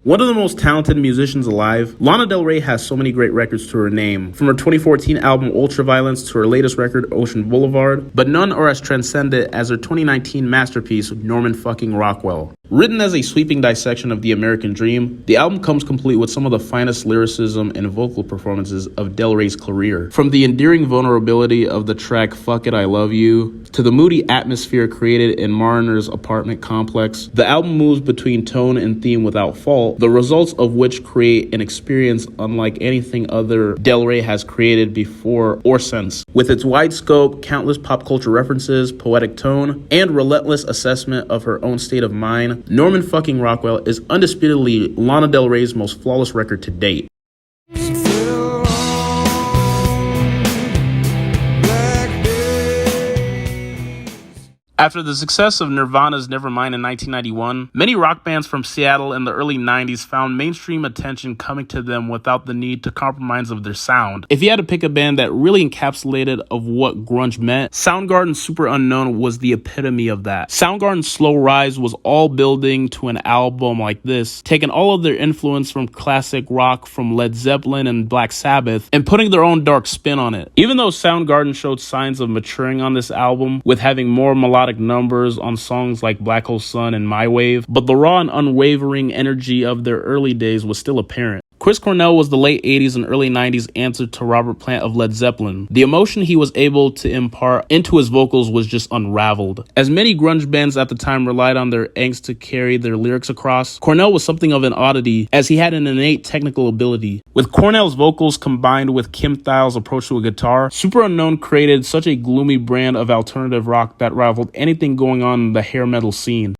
One of the most talented musicians alive, Lana Del Rey has so many great records to her name, from her 2014 album Ultraviolence to her latest record Ocean Boulevard, but none are as transcendent as her 2019 masterpiece Norman fucking Rockwell. Written as a sweeping dissection of the American dream, the album comes complete with some of the finest lyricism and vocal performances of Del Rey's career. From the endearing vulnerability of the track Fuck It I Love You, to the moody atmosphere created in Mariner's apartment complex, the album moves between tone and theme without fault, the results of which create an experience unlike anything other Del Rey has created before or since. With its wide scope, countless pop culture references, poetic tone, and relentless assessment of her own state of mind, Norman fucking Rockwell is undisputedly Lana Del Rey's most flawless record to date. After the success of Nirvana's Nevermind in 1991, many rock bands from Seattle in the early 90s found mainstream attention coming to them without the need to compromise of their sound. If you had to pick a band that really encapsulated of what grunge meant, Soundgarden's Super Unknown was the epitome of that. Soundgarden's slow rise was all building to an album like this, taking all of their influence from classic rock from Led Zeppelin and Black Sabbath and putting their own dark spin on it. Even though Soundgarden showed signs of maturing on this album, with having more melodic numbers on songs like Black Hole Sun and My Wave, but the raw and unwavering energy of their early days was still apparent. Chris Cornell was the late 80s and early 90s answer to Robert Plant of Led Zeppelin. The emotion he was able to impart into his vocals was just unraveled. As many grunge bands at the time relied on their angst to carry their lyrics across, Cornell was something of an oddity as he had an innate technical ability. With Cornell's vocals combined with Kim Thile's approach to a guitar, Super Unknown created such a gloomy brand of alternative rock that rivaled anything going on in the hair metal scene.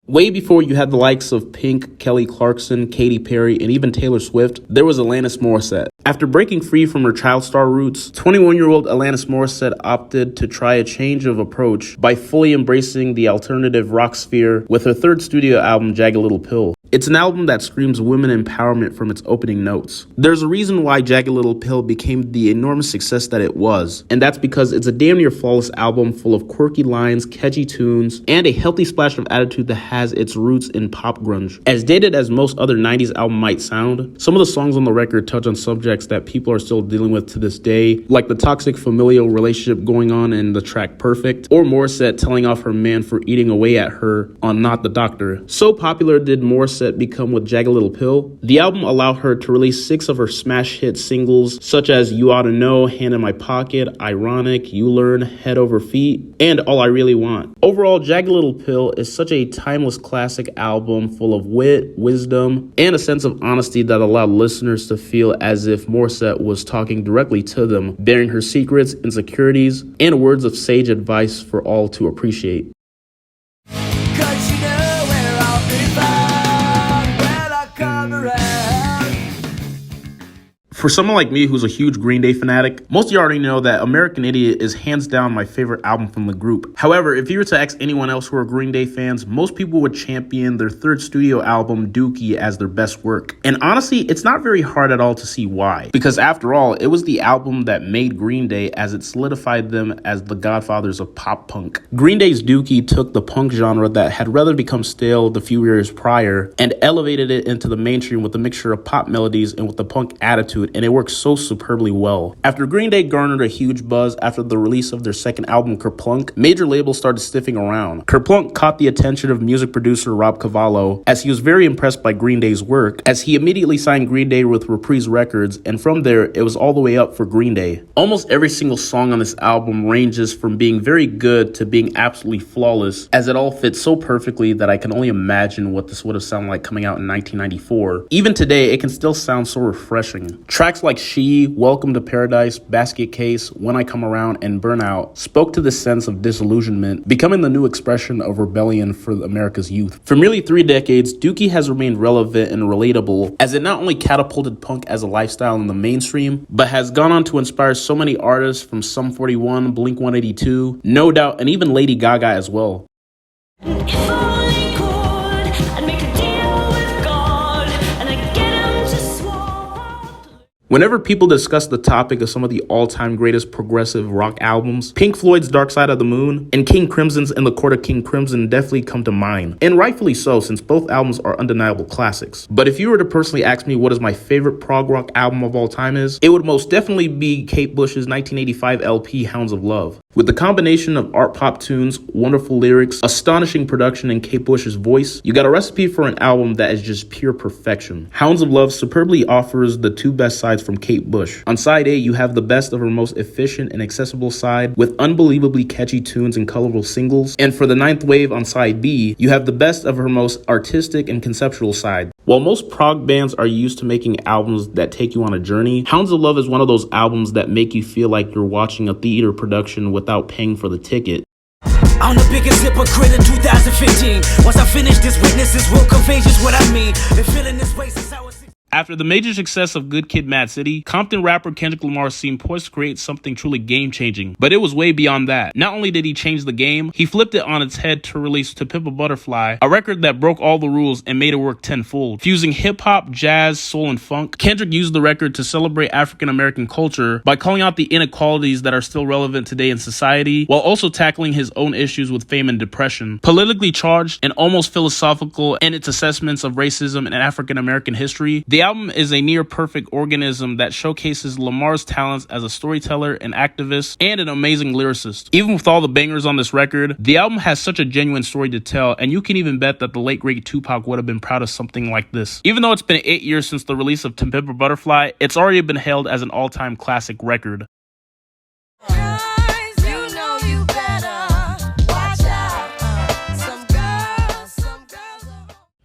Way before you had the likes of Pink, Kelly Clarkson, Katy Perry, and even Taylor Swift, there was Alanis Morissette. After breaking free from her child star roots, 21-year-old Alanis Morissette opted to try a change of approach by fully embracing the alternative rock sphere with her third studio album, Jagged Little Pill. It's an album that screams women empowerment from its opening notes. There's a reason why Jagged Little Pill became the enormous success that it was, and that's because it's a damn near flawless album full of quirky lines, catchy tunes, and a healthy splash of attitude that has its roots in pop grunge. As dated as most other 90s albums might sound, some of the songs on the record touch on subjects that people are still dealing with to this day, like the toxic familial relationship going on in the track Perfect, or Morissette telling off her man for eating away at her on Not the Doctor. So popular did Morissette become with Jagged Little Pill, the album allowed her to release 6 of her smash hit singles such as You Oughta Know, Hand in My Pocket, Ironic, You Learn, Head Over Feet, and All I Really Want. Overall, Jagged Little Pill is such a timeless classic album full of wit, wisdom, and a sense of honesty that allowed listeners to feel as if Morissette was talking directly to them, bearing her secrets, insecurities, and words of sage advice for all to appreciate. For someone like me who's a huge Green Day fanatic, most of you already know that American Idiot is hands down my favorite album from the group. However, if you were to ask anyone else who are Green Day fans, most people would champion their third studio album, Dookie, as their best work. And honestly, it's not very hard at all to see why. Because after all, it was the album that made Green Day as it solidified them as the godfathers of pop punk. Green Day's Dookie took the punk genre that had rather become stale the few years prior and elevated it into the mainstream with a mixture of pop melodies and with the punk attitude, and it works so superbly well. After Green Day garnered a huge buzz after the release of their second album, Kerplunk, major labels started sniffing around. Kerplunk caught the attention of music producer Rob Cavallo, as he was very impressed by Green Day's work, as he immediately signed Green Day with Reprise Records, and from there, it was all the way up for Green Day. Almost every single song on this album ranges from being very good to being absolutely flawless, as it all fits so perfectly that I can only imagine what this would have sounded like coming out in 1994. Even today, it can still sound so refreshing. Tracks like She, Welcome to Paradise, Basket Case, When I Come Around, and Burnout spoke to this sense of disillusionment, becoming the new expression of rebellion for America's youth. For nearly 3 decades, Dookie has remained relevant and relatable, as it not only catapulted punk as a lifestyle in the mainstream, but has gone on to inspire so many artists from Sum 41, Blink-182, No Doubt, and even Lady Gaga as well. Whenever people discuss the topic of some of the all-time greatest progressive rock albums, Pink Floyd's Dark Side of the Moon and King Crimson's In the Court of King Crimson definitely come to mind, and rightfully so since both albums are undeniable classics. But if you were to personally ask me what is my favorite prog rock album of all time is, it would most definitely be Kate Bush's 1985 LP Hounds of Love. With the combination of art pop tunes, wonderful lyrics, astonishing production, and Kate Bush's voice, you got a recipe for an album that is just pure perfection. Hounds of Love superbly offers the two best sides from Kate Bush. On side A, you have the best of her most efficient and accessible side with unbelievably catchy tunes and colorful singles. And for the ninth wave on side B, you have the best of her most artistic and conceptual side. While most prog bands are used to making albums that take you on a journey, Hounds of Love is one of those albums that make you feel like you're watching a theater production without paying for the ticket. I'm the biggest hypocrite in 2015. Once I finish this, witnesses will convey just what I mean. Been feeling this way since I was 16. After the major success of Good Kid, Mad City, Compton rapper Kendrick Lamar seemed poised to create something truly game-changing. But it was way beyond that. Not only did he change the game, he flipped it on its head to release To Pimp a Butterfly, a record that broke all the rules and made it work tenfold. Fusing hip-hop, jazz, soul, and funk, Kendrick used the record to celebrate African-American culture by calling out the inequalities that are still relevant today in society, while also tackling his own issues with fame and depression. Politically charged and almost philosophical in its assessments of racism and African-American history, the album is a near-perfect organism that showcases Lamar's talents as a storyteller, an activist, and an amazing lyricist. Even with all the bangers on this record, the album has such a genuine story to tell, and you can even bet that the late great Tupac would have been proud of something like this. Even though it's been 8 years since the release of To Pimp a Butterfly, it's already been hailed as an all-time classic record.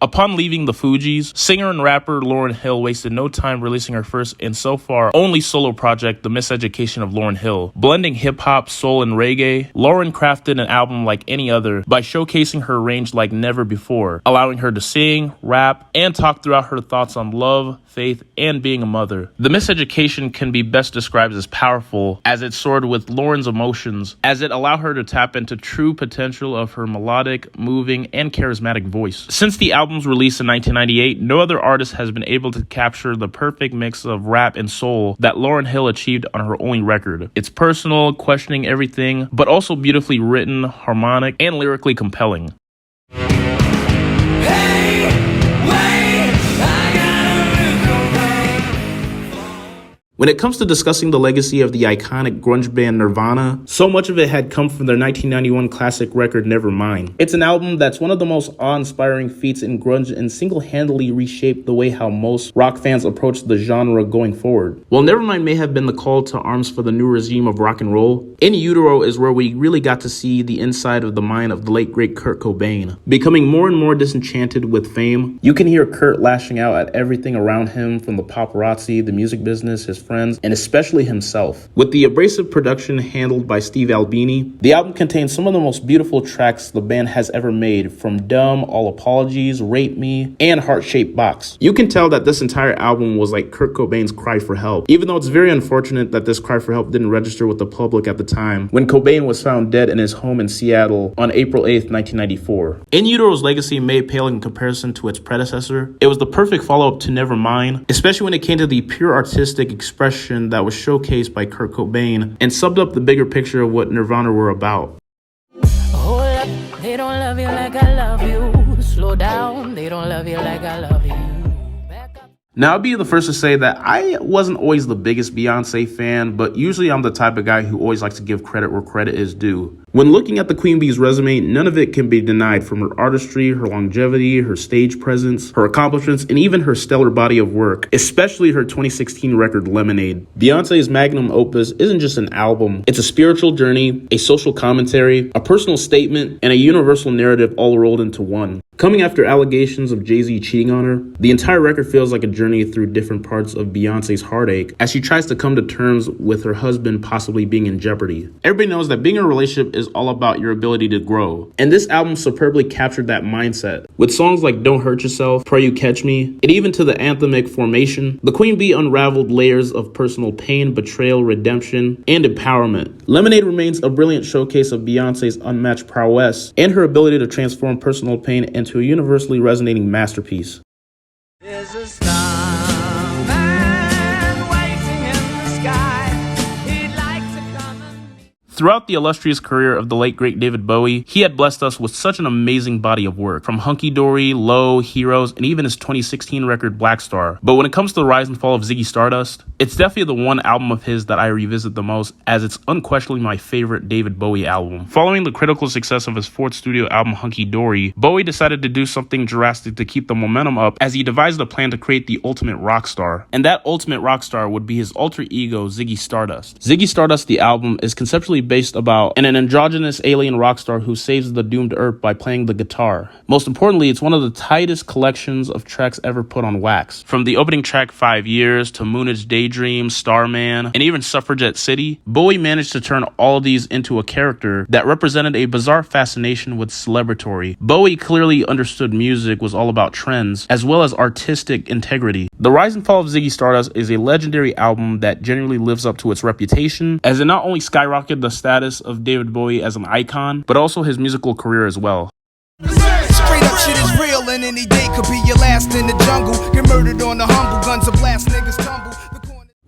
Upon leaving the Fugees, singer and rapper Lauryn Hill wasted no time releasing her first and so far only solo project, The Miseducation of Lauryn Hill. Blending hip-hop, soul, and reggae, Lauryn crafted an album like any other by showcasing her range like never before, allowing her to sing, rap, and talk throughout her thoughts on love, faith, and being a mother. The Miseducation can be best described as powerful, as it soared with Lauryn's emotions, as it allowed her to tap into true potential of her melodic, moving, and charismatic voice. Since the album's release in 1998, no other artist has been able to capture the perfect mix of rap and soul that Lauryn Hill achieved on her only record. It's personal, questioning everything, but also beautifully written, harmonic, and lyrically compelling. When it comes to discussing the legacy of the iconic grunge band Nirvana, so much of it had come from their 1991 classic record Nevermind. It's an album that's one of the most awe-inspiring feats in grunge and single-handedly reshaped the way how most rock fans approach the genre going forward. While Nevermind may have been the call to arms for the new regime of rock and roll, In Utero is where we really got to see the inside of the mind of the late great Kurt Cobain. Becoming more and more disenchanted with fame, you can hear Kurt lashing out at everything around him, from the paparazzi, the music business, his friends, and especially himself. With the abrasive production handled by Steve Albini, the album contains some of the most beautiful tracks the band has ever made, from Dumb, All Apologies, Rape Me, and Heart-Shaped Box. You can tell that this entire album was like Kurt Cobain's cry for help, even though it's very unfortunate that this cry for help didn't register with the public at the time, when Cobain was found dead in his home in Seattle on April 8th, 1994. In Utero's legacy may pale in comparison to its predecessor. It was the perfect follow-up to Nevermind, especially when it came to the pure artistic expression that was showcased by Kurt Cobain and summed up the bigger picture of what Nirvana were about. Hold up, they don't love you like I love you. Slow down, they don't love you like I love you. Now, I'll be the first to say that I wasn't always the biggest Beyonce fan, but usually I'm the type of guy who always likes to give credit where credit is due. When looking at the Queen Bee's resume, none of it can be denied, from her artistry, her longevity, her stage presence, her accomplishments, and even her stellar body of work, especially her 2016 record Lemonade. Beyonce's magnum opus isn't just an album, it's a spiritual journey, a social commentary, a personal statement, and a universal narrative all rolled into one. Coming after allegations of Jay-Z cheating on her, the entire record feels like a journey through different parts of Beyonce's heartache as she tries to come to terms with her husband possibly being in jeopardy. Everybody knows that being in a relationship is all about your ability to grow, and this album superbly captured that mindset. With songs like Don't Hurt Yourself, Pray You Catch Me, and even to the anthemic Formation, the Queen Bee unraveled layers of personal pain, betrayal, redemption, and empowerment. Lemonade remains a brilliant showcase of Beyonce's unmatched prowess and her ability to transform personal pain into a universally resonating masterpiece. There's a starman waiting Throughout the illustrious career of the late great David Bowie, he had blessed us with such an amazing body of work, from Hunky Dory, Low, Heroes, and even his 2016 record Black Star. But when it comes to the rise and fall of Ziggy Stardust, it's definitely the one album of his that I revisit the most, as it's unquestionably my favorite David Bowie album. Following the critical success of his fourth studio album Hunky Dory, Bowie decided to do something drastic to keep the momentum up, as he devised a plan to create the ultimate rock star. And that ultimate rock star would be his alter ego, Ziggy Stardust. Ziggy Stardust, the album, is conceptually based about an androgynous alien rock star who saves the doomed Earth by playing the guitar. Most importantly, it's one of the tightest collections of tracks ever put on wax. From the opening track 5 Years to Moonage Daydream, Starman, and even Suffragette City, Bowie managed to turn all of these into a character that represented a bizarre fascination with celebratory. Bowie clearly understood music was all about trends, as well as artistic integrity. The Rise and Fall of Ziggy Stardust is a legendary album that genuinely lives up to its reputation, as it not only skyrocketed the status of David Bowie as an icon, but also his musical career as well. Straight up shit is real, and any day could be your last in the jungle. Get murdered on the humble, guns a blast, niggas tumble.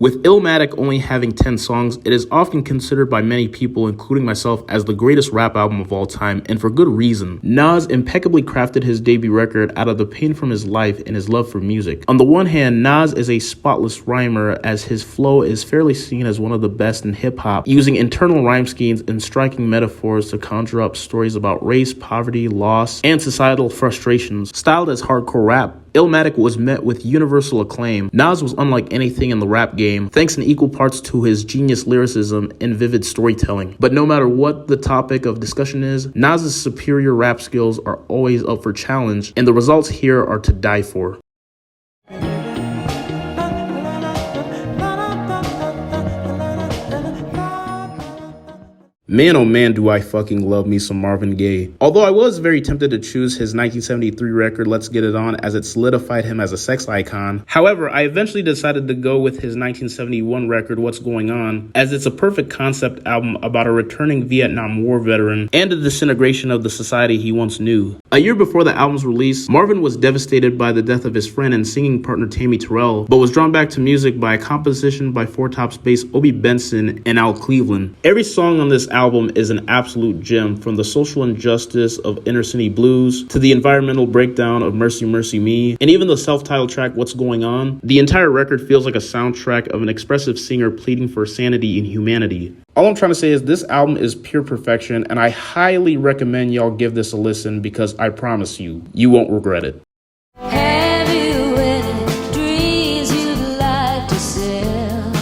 With Illmatic only having 10 songs, it is often considered by many people, including myself, as the greatest rap album of all time, and for good reason. Nas impeccably crafted his debut record out of the pain from his life and his love for music. On the one hand, Nas is a spotless rhymer, as his flow is fairly seen as one of the best in hip-hop, using internal rhyme schemes and striking metaphors to conjure up stories about race, poverty, loss, and societal frustrations. Styled as hardcore rap, Illmatic was met with universal acclaim. Nas was unlike anything in the rap game, thanks in equal parts to his genius lyricism and vivid storytelling. But no matter what the topic of discussion is, Nas's superior rap skills are always up for challenge, and the results here are to die for. Man, oh man, do I fucking love me some Marvin Gaye. Although I was very tempted to choose his 1973 record, Let's Get It On, as it solidified him as a sex icon. However, I eventually decided to go with his 1971 record, What's Going On, as it's a perfect concept album about a returning Vietnam War veteran and the disintegration of the society he once knew. A year before the album's release, Marvin was devastated by the death of his friend and singing partner Tammy Terrell, but was drawn back to music by a composition by Four Tops bass Obie Benson and Al Cleveland. Every song on this album is an absolute gem, from the social injustice of Inner City Blues to the environmental breakdown of Mercy Mercy Me, and even the self-titled track What's Going On. The entire record feels like a soundtrack of an expressive singer pleading for sanity and humanity. All I'm trying to say is this album is pure perfection, and I highly recommend y'all give this a listen, because I promise you, you won't regret it. Have you any dreams you'd like to sell?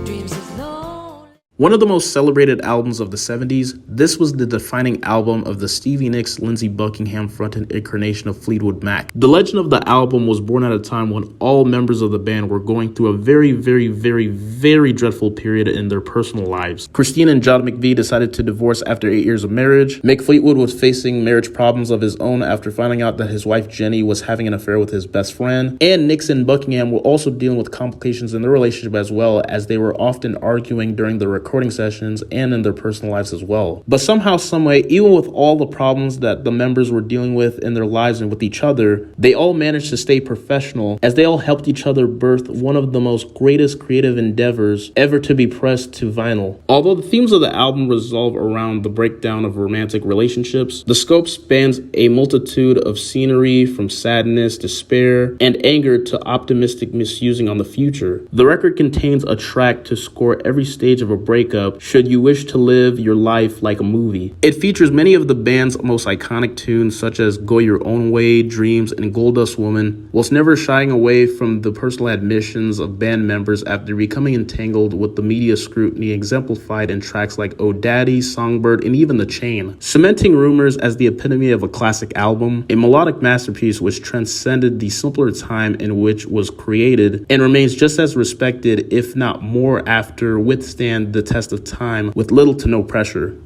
Dreams is lonely. One of the most celebrated albums of the 70s, this was the defining album of the Stevie Nicks, Lindsey Buckingham fronted incarnation of Fleetwood Mac. The legend of the album was born at a time when all members of the band were going through a very, very, very, very dreadful period in their personal lives. Christine and John McVie decided to divorce after 8 years of marriage. Mick Fleetwood was facing marriage problems of his own after finding out that his wife Jenny was having an affair with his best friend. And Nicks and Buckingham were also dealing with complications in their relationship as well, as they were often arguing during the recording sessions and in their personal lives as well. But somehow, someway, even with all the problems that the members were dealing with in their lives and with each other, they all managed to stay professional, as they all helped each other birth one of the most greatest creative endeavors ever to be pressed to vinyl. Although the themes of the album revolve around the breakdown of romantic relationships, the scope spans a multitude of scenery, from sadness, despair, and anger to optimistic musing on the future. The record contains a track to score every stage of a breakup, should you wish to live your life like a movie. It features many of the band's most iconic tunes, such as Go Your Own Way, Dreams, and Goldust Woman, whilst never shying away from the personal admissions of band members after becoming entangled with the media scrutiny exemplified in tracks like Oh Daddy, Songbird, and even The Chain. Cementing Rumors as the epitome of a classic album, a melodic masterpiece which transcended the simpler time in which was created and remains just as respected, if not more, after withstand the test of time with little to no pressure.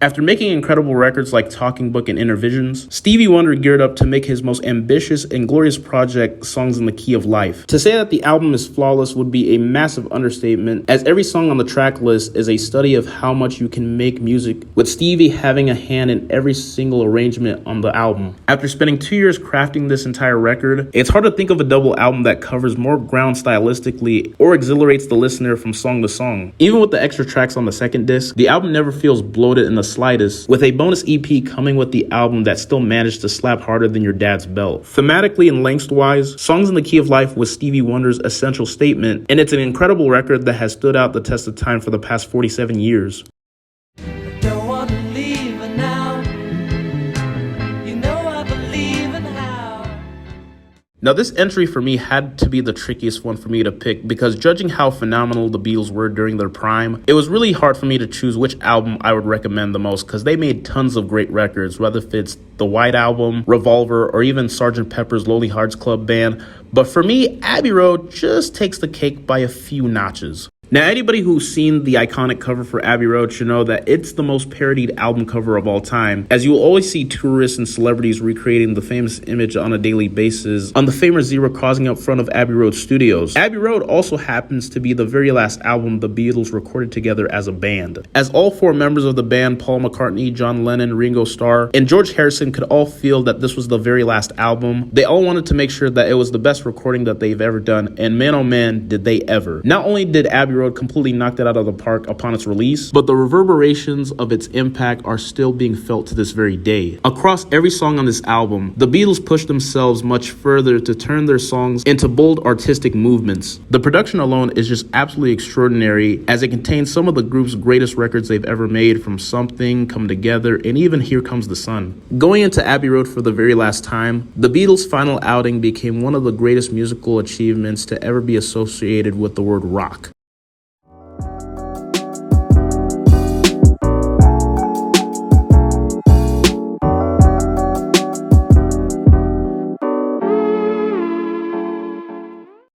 After making incredible records like Talking Book and Inner Visions, Stevie Wonder geared up to make his most ambitious and glorious project, Songs in the Key of Life. To say that the album is flawless would be a massive understatement, as every song on the track list is a study of how much you can make music, with Stevie having a hand in every single arrangement on the album. After spending 2 years crafting this entire record, it's hard to think of a double album that covers more ground stylistically or exhilarates the listener from song to song. Even with the extra tracks on the second disc, the album never feels bloated in the slightest, with a bonus EP coming with the album that still managed to slap harder than your dad's belt. Thematically and lengthwise, Songs in the Key of Life was Stevie Wonder's essential statement, and it's an incredible record that has stood out the test of time for the past 47 years. Don't want to leave her now. You know I believe in how. Now, this entry for me had to be the trickiest one for me to pick, because judging how phenomenal the Beatles were during their prime, it was really hard for me to choose which album I would recommend the most, because they made tons of great records, whether it's the White Album, Revolver, or even Sgt. Pepper's Lonely Hearts Club Band. But for me, Abbey Road just takes the cake by a few notches. Now, anybody who's seen the iconic cover for Abbey Road should know that it's the most parodied album cover of all time, as you will always see tourists and celebrities recreating the famous image on a daily basis on the famous zebra crossing up front of Abbey Road Studios. Abbey Road also happens to be the very last album the Beatles recorded together as a band, as all four members of the band, Paul McCartney, John Lennon, Ringo Starr, and George Harrison, could all feel that this was the very last album. They all wanted to make sure that it was the best recording that they've ever done, and man oh man, did they ever. Not only did Abbey Road completely knocked it out of the park upon its release, but the reverberations of its impact are still being felt to this very day. Across every song on this album, the Beatles pushed themselves much further to turn their songs into bold artistic movements. The production alone is just absolutely extraordinary, as it contains some of the group's greatest records they've ever made, from Something, Come Together, and even Here Comes the Sun. Going into Abbey Road for the very last time, the Beatles' final outing became one of the greatest musical achievements to ever be associated with the word rock.